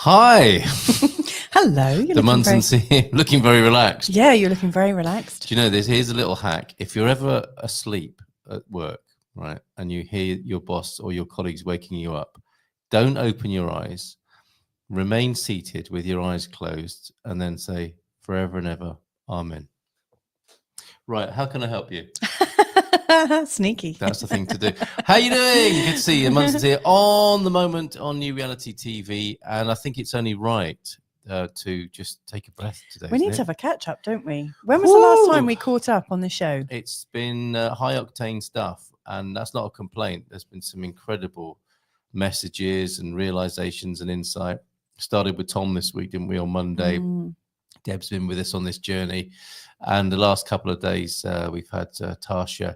Hi. Hello. The Munson's here, looking very relaxed. Yeah, you're looking very relaxed. Do you know this? Here's a little hack. If you're ever asleep at work, right, and you hear your boss or your colleagues waking you up, don't open your eyes. Remain seated with your eyes closed and then say, forever and ever, amen. Right, how can I help you? Sneaky. That's the thing to do. How you doing? Good to see you. Munson's here on The Moment on New Reality TV. And I think it's only right to just take a breath today. We need to have a catch up, don't we? When was the last time we caught up on the show? It's been high octane stuff, and that's not a complaint. There's been some incredible messages and realizations and insight. Started with Tom this week, didn't we, on Monday? Deb's been with us on this journey. And the last couple of days, we've had Tasha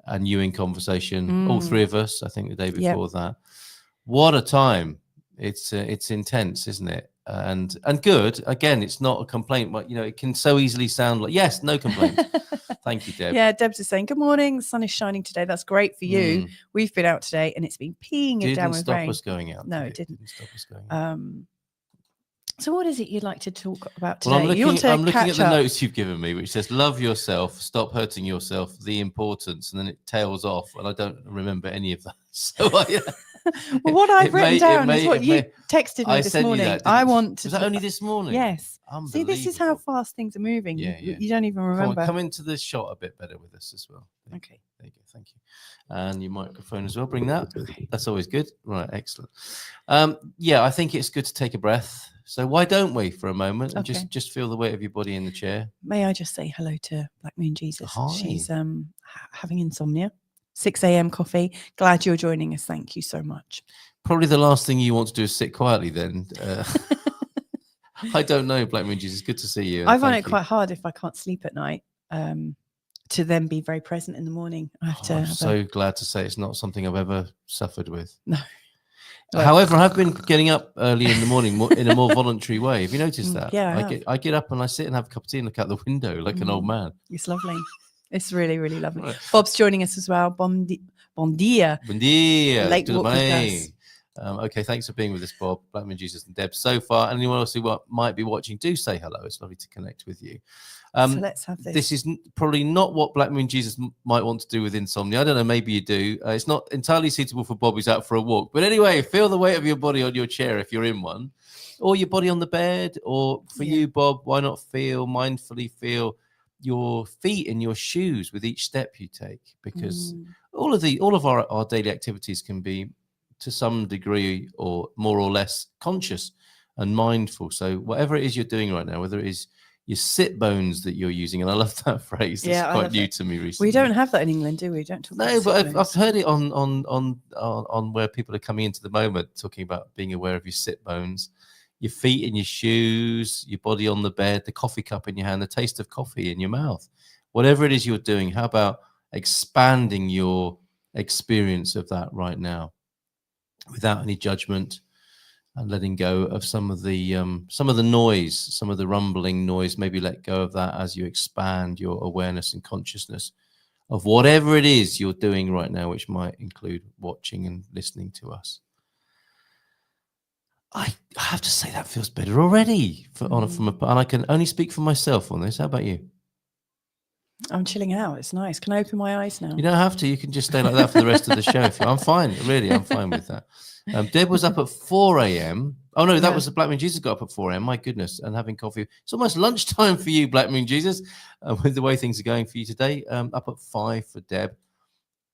and you in conversation, all three of us, I think the day before that. What a time. It's intense, isn't it? And good. Again, it's not a complaint, but you know, it can so easily sound like, yes, no complaint. Thank you, Deb. Yeah, Deb's just saying, good morning. The sun is shining today. That's great for you. We've been out today and it's been peeing it down with rain. Didn't stop us going out. No, it didn't. Stop us going out. So what is it you'd like to talk about today? Well, I'm looking at the notes you've given me, which says, love yourself, stop hurting yourself, the importance, and then it tails off, and I don't remember any of that. So well, what I've written down is what you texted me this morning. I want to... Was that only this morning? Yes. See, this is how fast things are moving. Yeah. You don't even remember. Come into the shot a bit better with us as well. Okay. There you go. Thank you. And your microphone as well. Bring that. That's always good. Right. Excellent. Yeah, I think it's good to take a breath. So why don't we for a moment and just feel the weight of your body in the chair? May I just say hello to Black Moon Jesus? Hi. She's having insomnia. 6 a.m. coffee. Glad you're joining us. Thank you so much. Probably the last thing you want to do is sit quietly then. I don't know, Black Moon Jesus. Good to see you. I find it quite hard if I can't sleep at night to then be very present in the morning. I'm so glad to say it's not something I've ever suffered with. No. However, I have been getting up early in the morning in a more voluntary way. Have you noticed that? Yeah, I get up and I sit and have a cup of tea and look out the window like an old man. It's lovely. It's really, really lovely. Right. Bob's joining us as well. Bon dia. Bon dia. Late walk with us. Okay, thanks for being with us, Bob, Blackman Jesus and Deb. So far, anyone else who might be watching, do say hello. It's lovely to connect with you. So let's have this. This is probably not what Black Moon Jesus might want to do with insomnia. I don't know, maybe you do. It's not entirely suitable for Bob who's out for a walk. But anyway, feel the weight of your body on your chair if you're in one, or your body on the bed, or for you, Bob, why not mindfully feel your feet in your shoes with each step you take? Because all of our daily activities can be to some degree or more or less conscious and mindful. So whatever it is you're doing right now, whether it is your sit bones that you're using, and I love that phrase. It's quite new to me recently. We don't have that in England, do we? Don't talk about but I've heard it on where people are coming into the moment, talking about being aware of your sit bones, your feet in your shoes, your body on the bed, the coffee cup in your hand, the taste of coffee in your mouth. Whatever it is you're doing, how about expanding your experience of that right now without any judgment, and letting go of some of the noise, some of the rumbling noise. Maybe let go of that as you expand your awareness and consciousness of whatever it is you're doing right now, which might include watching and listening to us. I have to say that feels better already. And I can only speak for myself on this. How about you? I'm chilling out. It's nice. Can I open my eyes now? You don't have to. You can just stay like that for the rest of the show. I'm fine. Really, I'm fine with that. Deb was up at 4 a.m. Oh, no, that was the Black Moon Jesus got up at 4 a.m. My goodness. And having coffee. It's almost lunchtime for you, Black Moon Jesus, with the way things are going for you today. Up at 5 for Deb.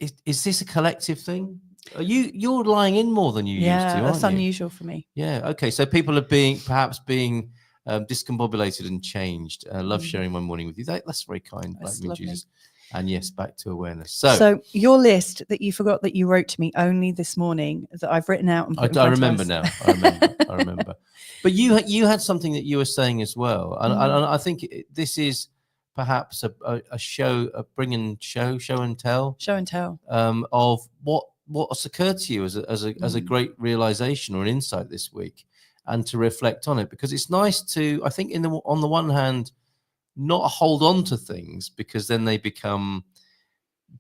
Is this a collective thing? You're lying in more than you used to, aren't you? Yeah, that's unusual for me. Yeah, okay. So people are perhaps being discombobulated and changed. Love sharing my morning with you. That's very kind, Black Moon Jesus. And yes, back to awareness. So your list that you forgot that you wrote to me only this morning that I've written out. And I remember now. I remember. But you had something that you were saying as well, and I think this is perhaps a show, show and tell of what's occurred to you as a great realization or an insight this week, and to reflect on it, because it's nice to, I think, on the one hand, not hold on to things, because then they become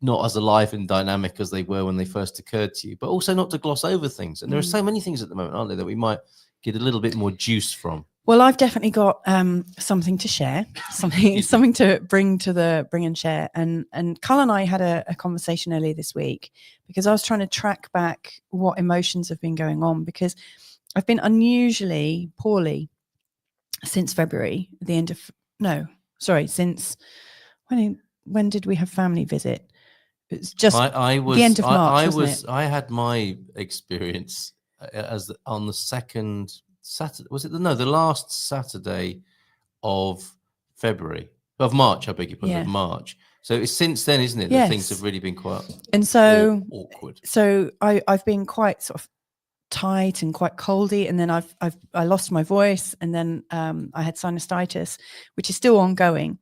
not as alive and dynamic as they were when they first occurred to you, but also not to gloss over things. And there are so many things at the moment, aren't there, that we might get a little bit more juice from? Well, I've definitely got something to share, something to bring and share. And Carl and I had a conversation earlier this week because I was trying to track back what emotions have been going on, because I've been unusually poorly since February, since when did we have family visit? It's just the end of March. I had my experience as on the second Saturday. Was it the last Saturday of March? I beg your pardon, of March. So it's since then, isn't it? That things have really been quite awkward. So I've been quite sort of tight and quite coldy, and then I lost my voice, and then I had sinusitis, which is still ongoing.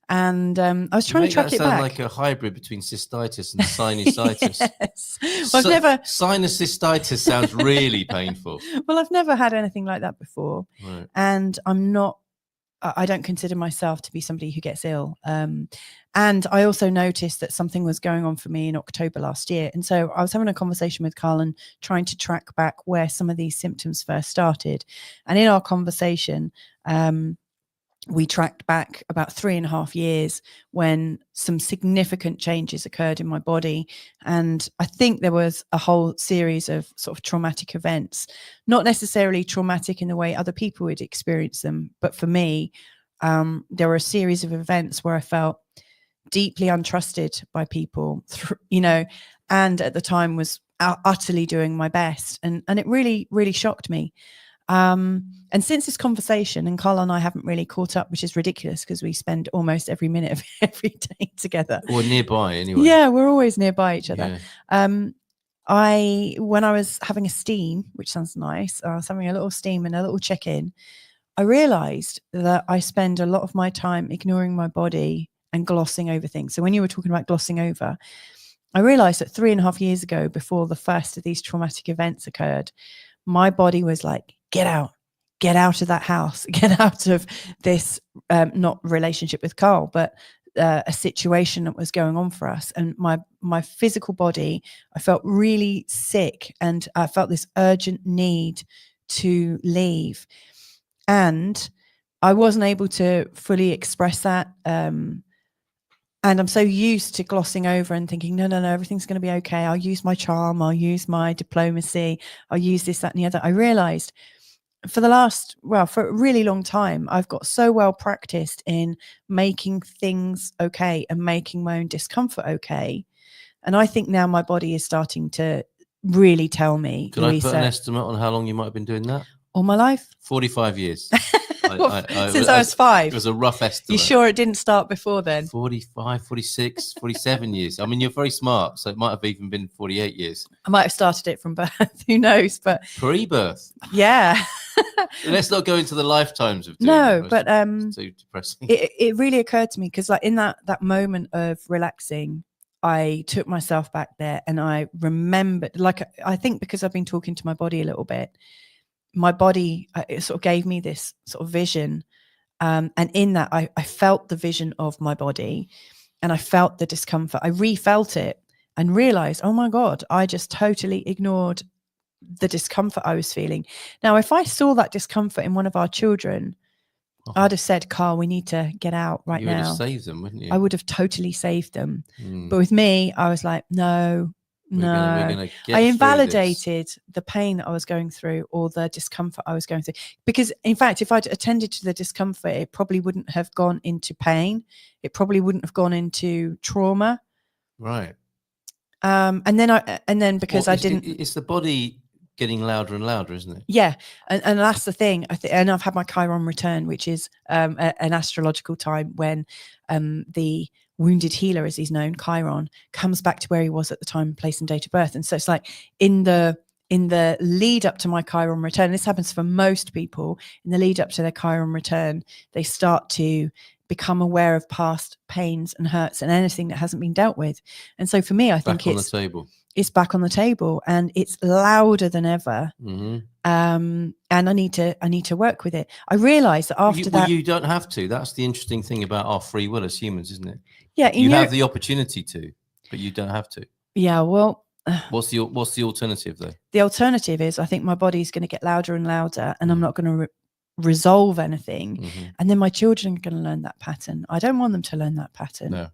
And I was trying to track it back. Sound like a hybrid between cystitis and sinusitis. Yes. Well, sinusitis sounds really painful. Well, I've never had anything like that before, right. And I don't consider myself to be somebody who gets ill. And I also noticed that something was going on for me in October last year. And so I was having a conversation with Carl and trying to track back where some of these symptoms first started. And in our conversation, we tracked back about 3.5 years when some significant changes occurred in my body. And I think there was a whole series of sort of traumatic events, not necessarily traumatic in the way other people would experience them. But for me, there were a series of events where I felt deeply untrusted by people, and at the time was utterly doing my best. And it really, really shocked me. And since this conversation, and Carl and I haven't really caught up, which is ridiculous because we spend almost every minute of every day together. Or nearby anyway. Yeah, we're always nearby each other. Yeah. When I was having a steam, which sounds nice, I was having a little steam and a little check-in, I realized that I spend a lot of my time ignoring my body and glossing over things. So when you were talking about glossing over, I realized that 3.5 years ago, before the first of these traumatic events occurred, my body was like, get out of that house, get out of this, not relationship with Carl, but a situation that was going on for us. And my physical body, I felt really sick, and I felt this urgent need to leave. And I wasn't able to fully express that. And I'm so used to glossing over and thinking, no, everything's going to be okay. I'll use my charm. I'll use my diplomacy. I'll use this, that, and the other. I realized for a really long time, I've got so well practiced in making things okay and making my own discomfort okay. And I think now my body is starting to really tell me. Could I put an estimate on how long you might have been doing that? All my life? 45 years. Since I was 5. It was a rough estimate. You sure it didn't start before then? 45, 46, 47 years. I mean, you're very smart, so it might have even been 48 years. I might have started it from birth. Who knows? But pre-birth. Yeah. Let's not go into the lifetimes of doing but it's too depressing. It really occurred to me because, like, in that moment of relaxing, I took myself back there, and I remembered, like, I think because I've been talking to my body a little bit, my body, it sort of gave me this sort of vision. And in that, I felt the vision of my body, and I felt the discomfort. I refelt it and realized, oh my God, I just totally ignored the discomfort I was feeling. Now, if I saw that discomfort in one of our children, I'd have said, Carl, we need to get out right now. You would have saved them, wouldn't you? I would have totally saved them. But with me, I was like, no. I invalidated the pain that I was going through, or the discomfort I was going through, because in fact, if I'd attended to the discomfort, it probably wouldn't have gone into pain. It probably wouldn't have gone into trauma. Right. And then because I didn't, it's the body getting louder and louder, isn't it? Yeah. And that's the thing. And I've had my Chiron return, which is an astrological time when the wounded healer, as he's known, Chiron, comes back to where he was at the time, place, and date of birth. And so it's like in the lead up to my Chiron return, this happens for most people, in the lead up to their Chiron return, they start to become aware of past pains and hurts and anything that hasn't been dealt with. And so for me, I think it's back on the table, and it's louder than ever. Mm-hmm. And I need to work with it. I realized that after that, you don't have to. That's the interesting thing about our free will as humans, isn't it? Yeah, you have the opportunity to, but you don't have to. Yeah, well, What's the alternative though? The alternative is I think my body's going to get louder and louder, and I'm Mm. not going to resolve anything. Mhm. And then my children are going to learn that pattern. I don't want them to learn that pattern. No.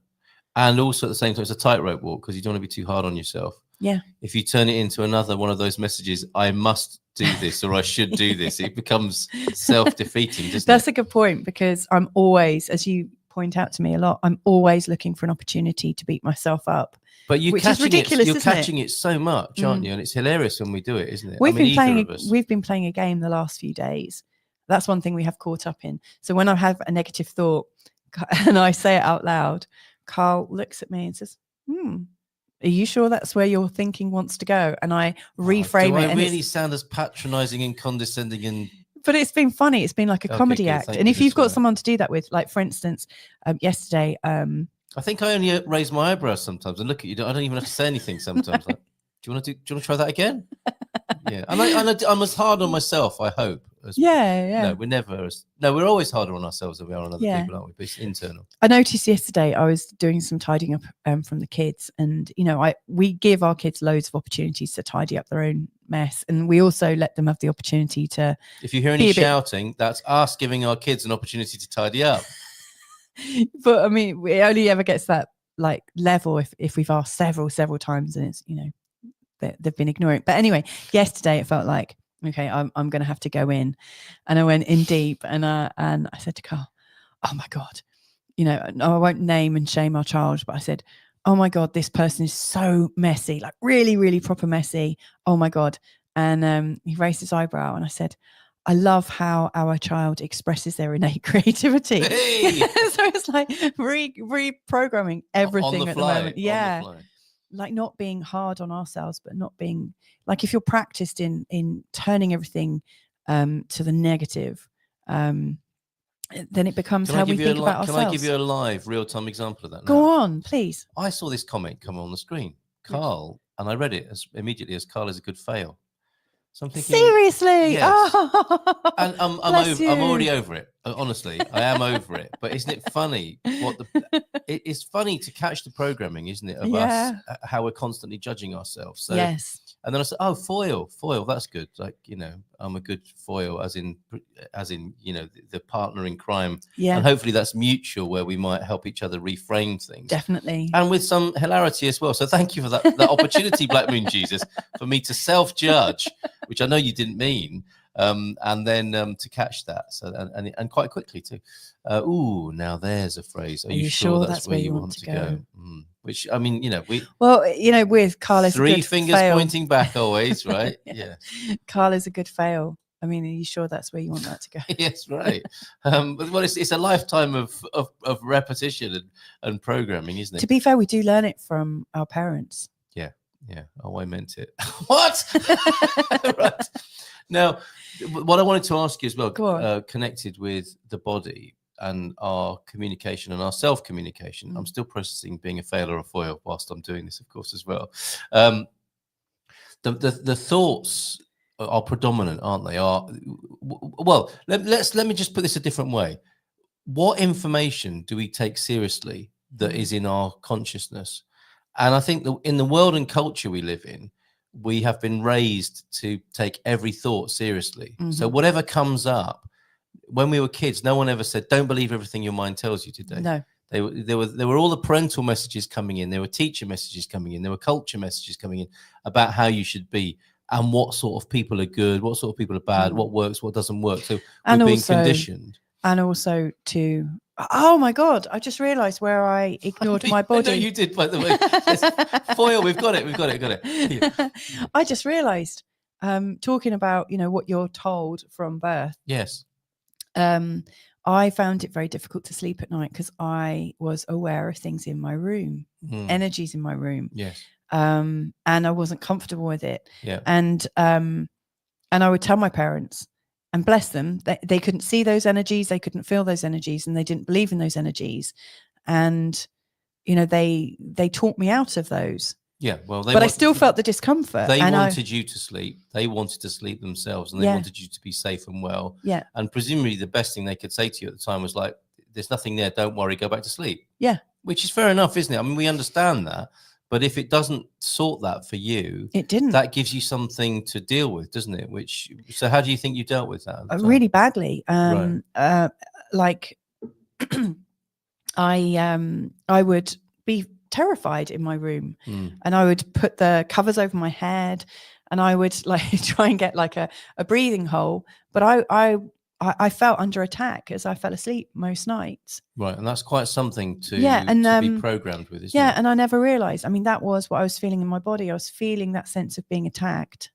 And also at the same time, it's a tightrope walk because you don't want to be too hard on yourself. Yeah. If you turn it into another one of those messages, I must do this or I should do this, it becomes self-defeating, doesn't That's it? a good point, because I'm always, as you point out to me a lot, I'm always looking for an opportunity to beat myself up. But you're which is catching ridiculous, you're isn't it? catching it so much, aren't you? And it's hilarious when we do it, isn't it? We've been either playing. of us. We've been playing a game the last few days. That's one thing we have caught up in. So when I have a negative thought and I say it out loud, Carl looks at me and says, "Are you sure that's where your thinking wants to go?" And I reframe it. I really sound as patronizing and condescending and... But it's been funny. It's been like a comedy act. And if you've got someone to do that with, like, for instance, yesterday, I think I only raise my eyebrows sometimes and look at you. I don't even have to say anything sometimes. Like, do you want to try that again? Yeah. And I'm as hard on myself, I hope. Yeah. No, we're always harder on ourselves than we are on other people, aren't we? But it's internal. I noticed yesterday I was doing some tidying up from the kids, and we give our kids loads of opportunities to tidy up their own mess, and we also let them have the opportunity to... If you hear any shouting, that's us giving our kids an opportunity to tidy up. But I mean, it only ever gets that like level if we've asked several times, and it's they've been ignoring. But anyway, yesterday it felt like, okay, I'm going to have to go in, and I went in deep, and I said to Carl, "Oh my God," I won't name and shame our child, but I said, "Oh my God, this person is so messy, like really, really proper messy. Oh my God." And he raised his eyebrow, and I said, "I love how our child expresses their innate creativity." Hey! So it's like reprogramming everything at the moment. Yeah. Like not being hard on ourselves, but not being like, if you're practiced in turning everything to the negative, then it becomes how we think about ourselves. Can I give you a live real-time example of that now? Go on, please. I saw this comment come on the screen. Carl, and I read it immediately as Carl is a good fail. So I'm thinking, seriously? Yes. Oh, and I'm already over it. Honestly, I am over it. But isn't it funny? It's funny to catch the programming, isn't it? Of us, how we're constantly judging ourselves. So, yes. And then I said, "Oh, foil, that's good. Like, I'm a good foil, as in, the partner in crime. Yeah. And hopefully that's mutual, where we might help each other reframe things. Definitely. And with some hilarity as well. So thank you for that opportunity, Black Moon Jesus, for me to self-judge, which I know you didn't mean, and then to catch that. So and quite quickly too. Now there's a phrase. Are you sure that's where you want to go? Which, I mean, with Carl is three fingers pointing back always, right? Yeah. Carl is a good fail. I mean, are you sure that's where you want that to go? Yes, right. But it's a lifetime of repetition and programming, isn't it? To be fair, we do learn it from our parents. Yeah. Oh, I meant it. What? Right. Now, what I wanted to ask you as well, connected with the body and our communication and our self-communication. I'm still processing being a fail or a foil whilst I'm doing this, of course, as well. The thoughts are predominant, aren't they? Let me just put this a different way. What information do we take seriously that is in our consciousness? And I think that in the world and culture we live in, we have been raised to take every thought seriously. So whatever comes up, when we were kids, no one ever said, "Don't believe everything your mind tells you today." No. There were all the parental messages coming in. There were teacher messages coming in. There were culture messages coming in about how you should be and what sort of people are good, what sort of people are bad, what works, what doesn't work. So we've been conditioned. And also to... Oh my God! I just realised where I ignored my body. No, you did, by the way. Yes. Foil, we've got it. Yeah. I just realised, talking about what you're told from birth. Yes. I found it very difficult to sleep at night because I was aware of things in my room, energies in my room. Yes. And I wasn't comfortable with it. Yeah. And I would tell my parents. And bless them, they couldn't see those energies, they couldn't feel those energies, and they didn't believe in those energies. And, they taught me out of those. Yeah, well, I still felt the discomfort. They wanted you to sleep. They wanted to sleep themselves, and they wanted you to be safe and well. Yeah. And presumably the best thing they could say to you at the time was like, "There's nothing there. Don't worry. Go back to sleep." Yeah. Which is fair enough, isn't it? I mean, we understand that. But if it doesn't sort that for you, It didn't. that gives you something to deal with, doesn't it? So how do you think you dealt with that at the time? Really badly. Right. Like I would be terrified in my room, and I would put the covers over my head, and I would like try and get like a breathing hole. But I felt under attack as I fell asleep most nights. Right, and that's quite something to be programmed with, isn't it? And I never realized. I mean, that was what I was feeling in my body. I was feeling that sense of being attacked,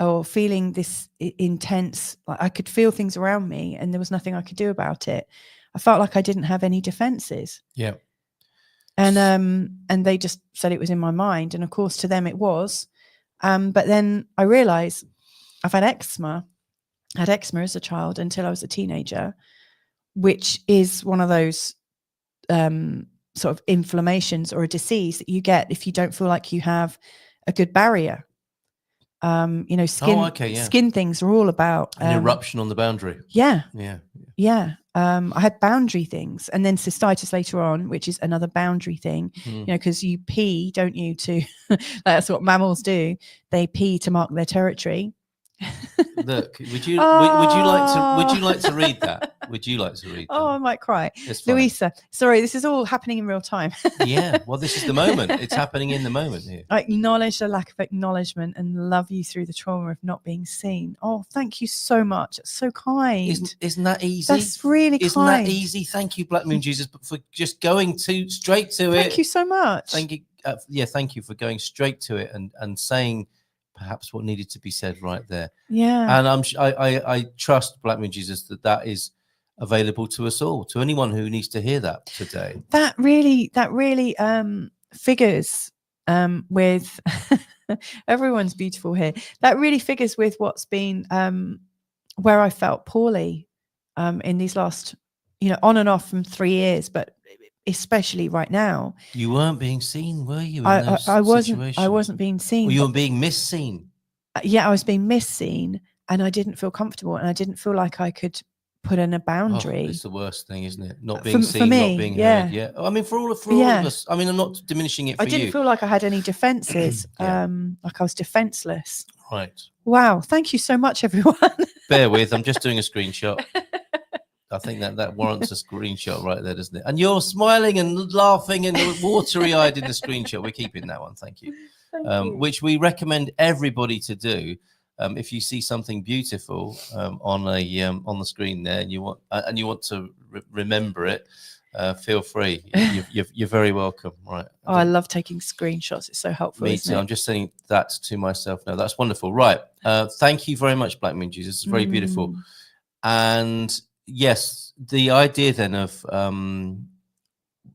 or feeling this intense, like I could feel things around me and there was nothing I could do about it. I felt like I didn't have any defenses. Yeah. And they just said it was in my mind. And of course, to them it was. But then I realized I've had eczema. I had eczema as a child until I was a teenager, which is one of those sort of inflammations or a disease that you get if you don't feel like you have a good barrier. Skin things are all about an eruption on the boundary. Yeah. I had boundary things, and then cystitis later on, which is another boundary thing. Because you pee, don't you? To that's what mammals do. They pee to mark their territory. Look, would you like to read that? Would you like to read that? Oh, I might cry. Louisa, sorry, this is all happening in real time. Yeah, well, this is the moment. It's happening in the moment here. I acknowledge the lack of acknowledgement and love you through the trauma of not being seen. Oh, thank you so much. It's so kind. Isn't that easy? That's really kind. Isn't that easy? Thank you, Black Moon Jesus, for just going straight to it. Thank you so much. Thank you. Thank you for going straight to it and saying perhaps what needed to be said right there. Yeah. And I trust, Black Moon Jesus, that is available to us all, to anyone who needs to hear that today. That really figures with everyone's beautiful here. That really figures with what's been where I felt poorly in these last, on and off from 3 years, but especially right now. You weren't being seen, were you? I wasn't being seen. Well, you were being misseen. Yeah, I was being misseen, and I didn't feel comfortable, and I didn't feel like I could put in a boundary. It's the worst thing, isn't it? Not being seen, for me, not being heard. Yeah. I mean, for all of us. I mean, I'm not diminishing it for you. I didn't feel like I had any defenses. Like I was defenseless. Right. Wow. Thank you so much, everyone. Bear with. I'm just doing a screenshot. I think that warrants a screenshot right there, doesn't it? And you're smiling and laughing and watery-eyed in the screenshot. We're keeping that one. Thank you. Which we recommend everybody to do. If you see something beautiful on the screen there, and you want to remember it, feel free. You're very welcome. Right. Oh, I love taking screenshots. It's so helpful. Me too. I'm just sending that to myself now. That's wonderful. Right. Thank you very much, Black Moon Jesus. It's very beautiful. And yes, the idea then of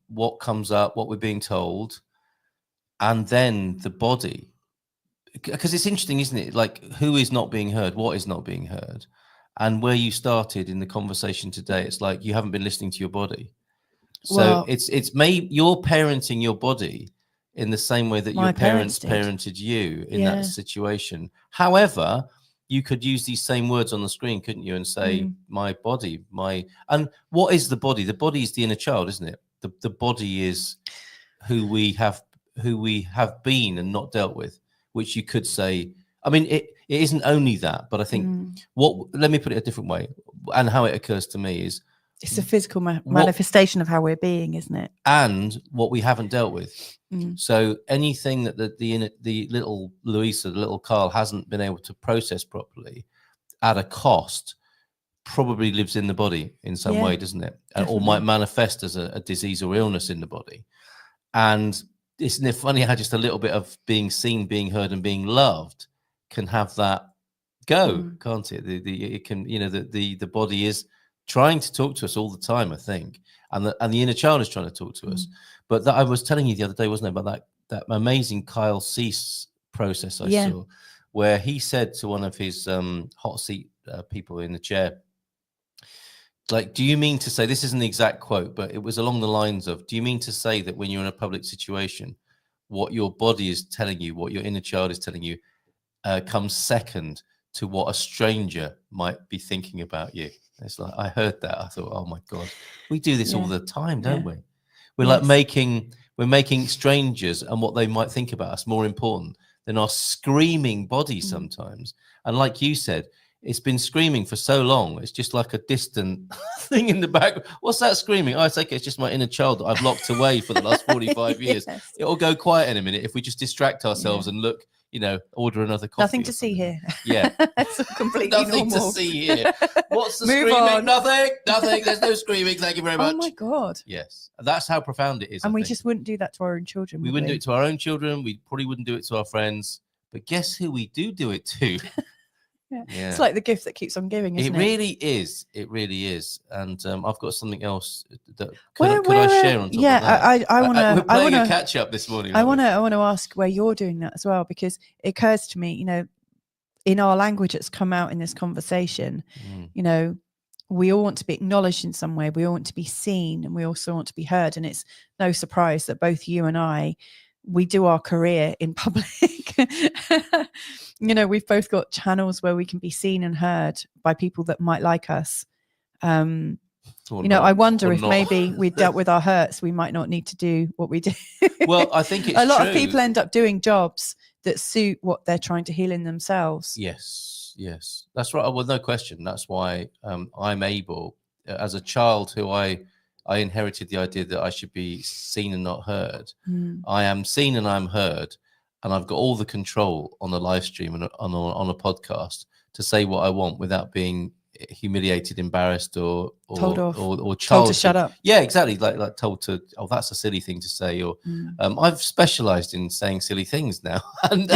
what comes up, what we're being told, and then the body. Because it's interesting, isn't it? Like, who is not being heard? What is not being heard? And where you started in the conversation today, it's like you haven't been listening to your body. So it's you're parenting your body in the same way that your parents parented you in that situation. However, you could use these same words on the screen, couldn't you? And say, my body, and what is the body? The body is the inner child, isn't it? The body is who we have been and not dealt with. Which you could say, I mean, it isn't only that, but I think let me put it a different way, and how it occurs to me is it's a physical manifestation of how we're being, isn't it? And what we haven't dealt with. So anything that the little Louisa, the little Carl hasn't been able to process properly at a cost probably lives in the body in some way, doesn't it? Or might manifest as a disease or illness in the body. And isn't it funny how just a little bit of being seen, being heard, and being loved can have that go, can't it? It can, the body is trying to talk to us all the time, I think, and the inner child is trying to talk to us. But that I was telling you the other day, wasn't it, about that amazing Kyle Cease process I saw, where he said to one of his hot seat people in the chair, like, do you mean to say, this isn't the exact quote, but it was along the lines of, do you mean to say that when you're in a public situation, what your body is telling you, what your inner child is telling you, comes second to what a stranger might be thinking about you? It's like, I heard that. I thought, oh my God, we do this all the time, don't we? We're like Yes. we're making strangers and what they might think about us more important than our screaming body sometimes. And like you said, it's been screaming for so long. It's just like a distant thing in the back. What's that screaming? Oh, it's okay. It's just my inner child that I've locked away for the last 45 years. Yes. It'll go quiet in a minute if we just distract ourselves Yeah. and look, order another coffee. Nothing or to see something. here. Yeah. It's completely Nothing normal. to see here. What's the Move screaming? on. Nothing. There's no screaming. Thank you very much. Oh my God. Yes. That's how profound it is. And I we think. just wouldn't do that to our own children. We wouldn't do it to our own children. We probably wouldn't do it to our friends. But guess who we do it to? Yeah. It's like the gift that keeps on giving, isn't it? It really is. It really is. And I've got something else that could I share on top of that? I want to. We're playing a catch up this morning. I want to ask where you're doing that as well, because it occurs to me, in our language that's come out in this conversation, we all want to be acknowledged in some way. We all want to be seen, and we also want to be heard. And it's no surprise that both you and I, we do our career in public. We've both got channels where we can be seen and heard by people that might like us. I wonder if maybe we dealt with our hurts, we might not need to do what we do. Well, I think it's a lot true. of people end up doing jobs that suit what they're trying to heal in themselves. Yes, that's right. Well, no question. That's why I'm able, as a child who I inherited the idea that I should be seen and not heard. I am seen and I'm heard, and I've got all the control on the live stream and on a podcast to say what I want without being humiliated, embarrassed, or told off, or told to shut up. Yeah, exactly. Like told to, oh, that's a silly thing to say. Or I've specialised in saying silly things now, and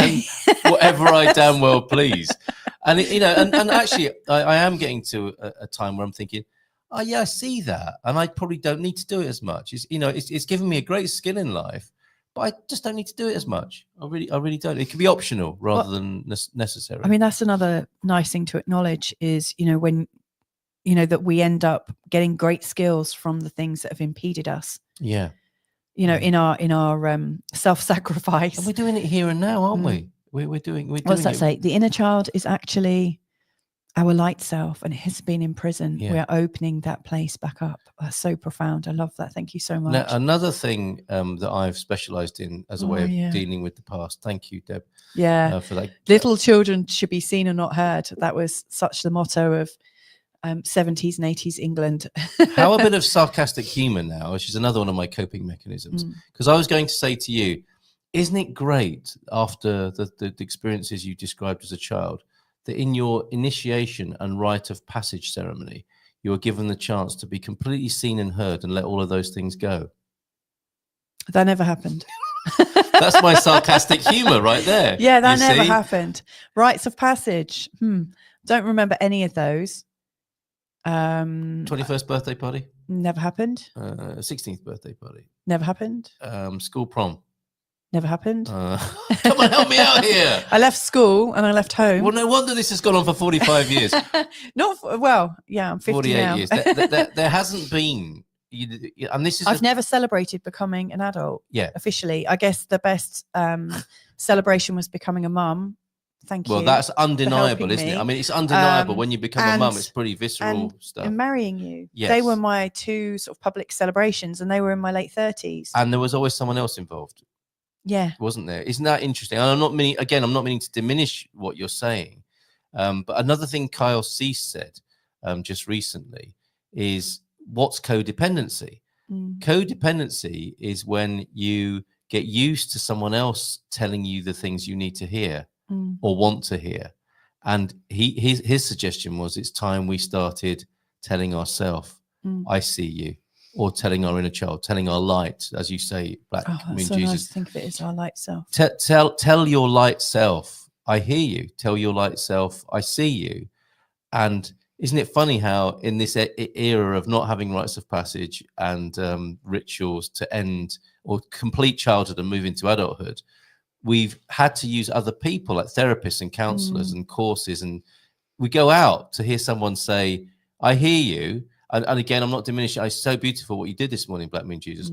whatever I damn well please. And and actually, I am getting to a time where I'm thinking, oh yeah, I see that, and I probably don't need to do it as much. It's given me a great skill in life, but I just don't need to do it as much. I really don't. It can be optional rather than necessary. I mean, that's another nice thing to acknowledge is, when, that we end up getting great skills from the things that have impeded us. Yeah. In our self-sacrifice. And we're doing it here and now, aren't we? We're doing What's that say? The inner child is actually our light self, and it has been in prison. Yeah. We're opening that place back up. That's so profound. I love that. Thank you so much. Now, another thing that I've specialized in as a way of dealing with the past. Thank you, Deb. Yeah. For that. Little children should be seen and not heard. That was such the motto of 70s and 80s England. How a bit of sarcastic humor now, which is another one of my coping mechanisms. Because I was going to say to you, isn't it great after the experiences you described as a child, that in your initiation and rite of passage ceremony, you are given the chance to be completely seen and heard and let all of those things go? That never happened. That's my sarcastic humor right there. Yeah, that never happened. Rites of passage. Don't remember any of those. 21st birthday party? Never happened. 16th birthday party? Never happened. School prom? Never happened. Come on, help me out here. I left school and I left home. Well, no wonder this has gone on for 45 years. I'm 50 48 now. years. There hasn't been, and this is. I've never celebrated becoming an adult. Yeah. Officially, I guess the best celebration was becoming a mum. Thank you. Well, that's undeniable, isn't it? I mean, it's undeniable. When you become a mum, it's pretty visceral stuff. And marrying you. Yes. They were my two sort of public celebrations, and they were in my late 30s. And there was always someone else involved. Yeah. Wasn't there? Isn't that interesting? And I'm not meaning to diminish what you're saying. But another thing Kyle Cease said just recently is, what's codependency? Codependency is when you get used to someone else telling you the things you need to hear or want to hear. And his suggestion was, it's time we started telling ourselves, I see you. Or telling our inner child, telling our light, as you say, Black Moon so Jesus. nice to think of it as our light self. Tell your light self, I hear you. Tell your light self, I see you. And isn't it funny how in this era of not having rites of passage and rituals to end or complete childhood and move into adulthood, we've had to use other people like therapists and counselors and courses. And we go out to hear someone say, I hear you. And again, I'm not diminishing. It's so beautiful what you did this morning, Black Moon Jesus.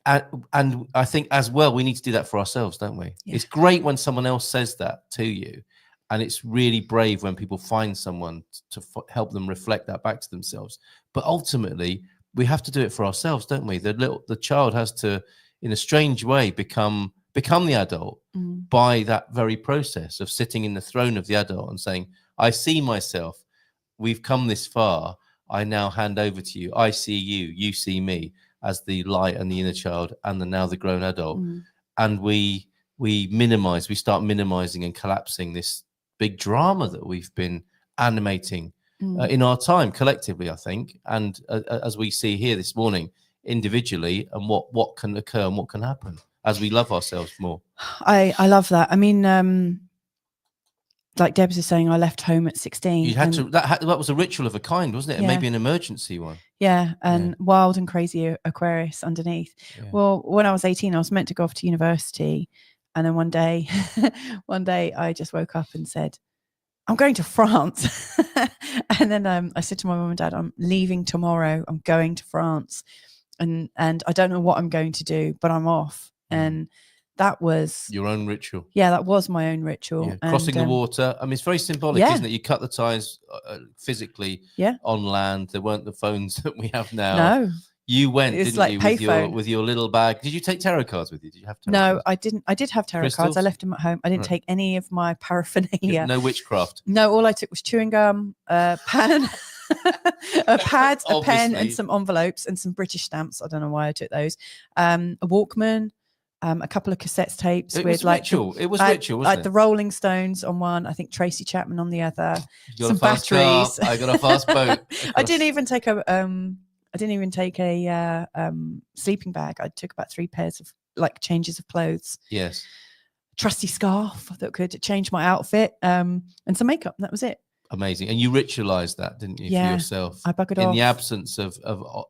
And I think as well, we need to do that for ourselves, don't we? Yeah. It's great when someone else says that to you. And it's really brave when people find someone to help them reflect that back to themselves. But ultimately, we have to do it for ourselves, don't we? The child has to, in a strange way, become the adult by that very process of sitting in the throne of the adult and saying, I see myself, we've come this far, I now hand over to you, I see you, you see me, as the light and the inner child and now the grown adult. And we start minimizing and collapsing this big drama that we've been animating in our time collectively, I think, and as we see here this morning, individually, and what can occur and what can happen as we love ourselves more. I love that. I mean, like Debs is saying, I left home at 16. You had to. That was a ritual of a kind, wasn't it? And maybe an emergency one. Yeah, and wild and crazy Aquarius underneath. Yeah. Well, when I was 18, I was meant to go off to university, and then one day I just woke up and said, I'm going to France. And then I said to my mum and dad, I'm leaving tomorrow. I'm going to France, and I don't know what I'm going to do, but I'm off. And that was your own ritual. Yeah, that was my own ritual. Yeah. Crossing the water. I mean, it's very symbolic, isn't it? You cut the ties physically on land. There weren't the phones that we have now. No. You went, didn't like you, with your little bag. Did you take tarot cards with you? Did you have tarot cards? I didn't. I did have tarot cards. I left them at home. I didn't take any of my paraphernalia. No witchcraft. No, all I took was chewing gum, a pen, a pad, a pen, and some envelopes and some British stamps. I don't know why I took those. A Walkman. A couple of cassette tapes with ritual. It was ritual, wasn't it? The Rolling Stones on one, I think Tracy Chapman on the other. Some batteries. I got a fast boat. I didn't even take a sleeping bag. I took about 3 pairs of changes of clothes. Yes. Trusty scarf that could change my outfit, and some makeup. That was it. Amazing. And you ritualized that, didn't you, for yourself? I buggered off. In the absence of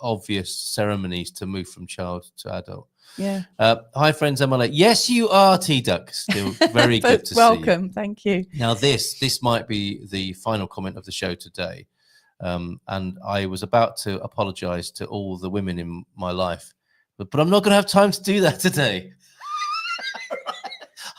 obvious ceremonies to move from child to adult. Yeah. Hi, friends. MLA. Yes, you are, T-Duck. Still very good to see you. Welcome. Thank you. Now, this might be the final comment of the show today. And I was about to apologize to all the women in my life, but I'm not going to have time to do that today.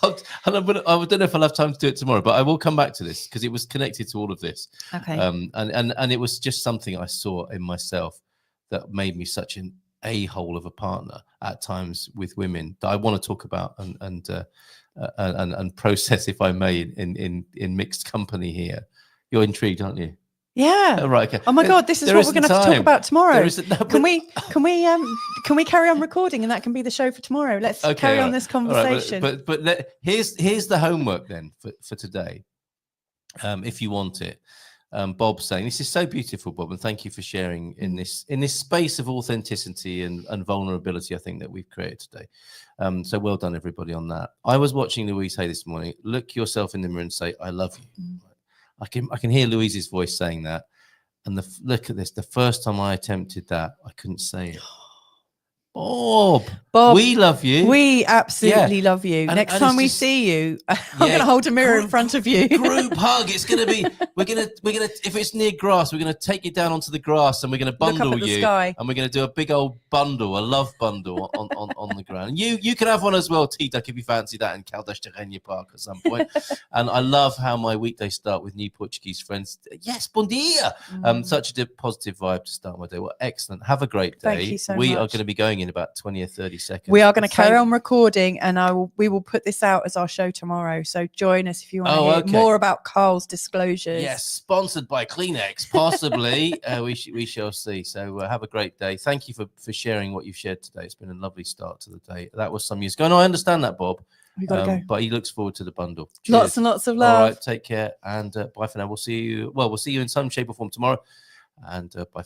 I don't know if I'll have time to do it tomorrow, but I will come back to this because it was connected to all of this. Okay. And it was just something I saw in myself that made me such an a-hole of a partner at times with women that I want to talk about and process, if I may, in mixed company here. You're intrigued, aren't you? Yeah. Right. Okay. Oh my God, this is what we're going to have to talk about tomorrow. Can we carry on recording, and that can be the show for tomorrow? Let's carry on this conversation. Right, but here's the homework then for today, if you want it. Bob saying, this is so beautiful, Bob, and thank you for sharing in this space of authenticity and vulnerability, I think, that we've created today. So well done, everybody, on that. I was watching Louise Hay this morning. Look yourself in the mirror and say, I love you. I can hear Louise's voice saying that. And look at this. The first time I attempted that, I couldn't say it. Bob, we love you. We absolutely love you. Next time we see you, I'm going to hold a mirror in front of you. Group hug. It's going to be, we're going to, if it's near grass, we're going to take you down onto the grass and we're going to bundle you. And we're going to do a big old bundle, a love bundle on the ground. And you can have one as well, T-Duck, if you fancy that, in Caldas de Renha Park at some point. And I love how my weekdays start with new Portuguese friends. Yes, bom dia. Such a positive vibe to start my day. Well, excellent. Have a great day. Thank you so much. We are going to be going in about 20 or 30 seconds. We are going to carry on recording, and we will put this out as our show tomorrow. So join us if you want to hear more about Carl's disclosures. Yes, sponsored by Kleenex, possibly. We shall see. So have a great day. Thank you for sharing what you've shared today. It's been a lovely start to the day. That was some years ago. No, I understand that, Bob. We got to go. But he looks forward to the bundle. Cheers. Lots and lots of love. All right, take care, and bye for now. We'll see you in some shape or form tomorrow, and bye.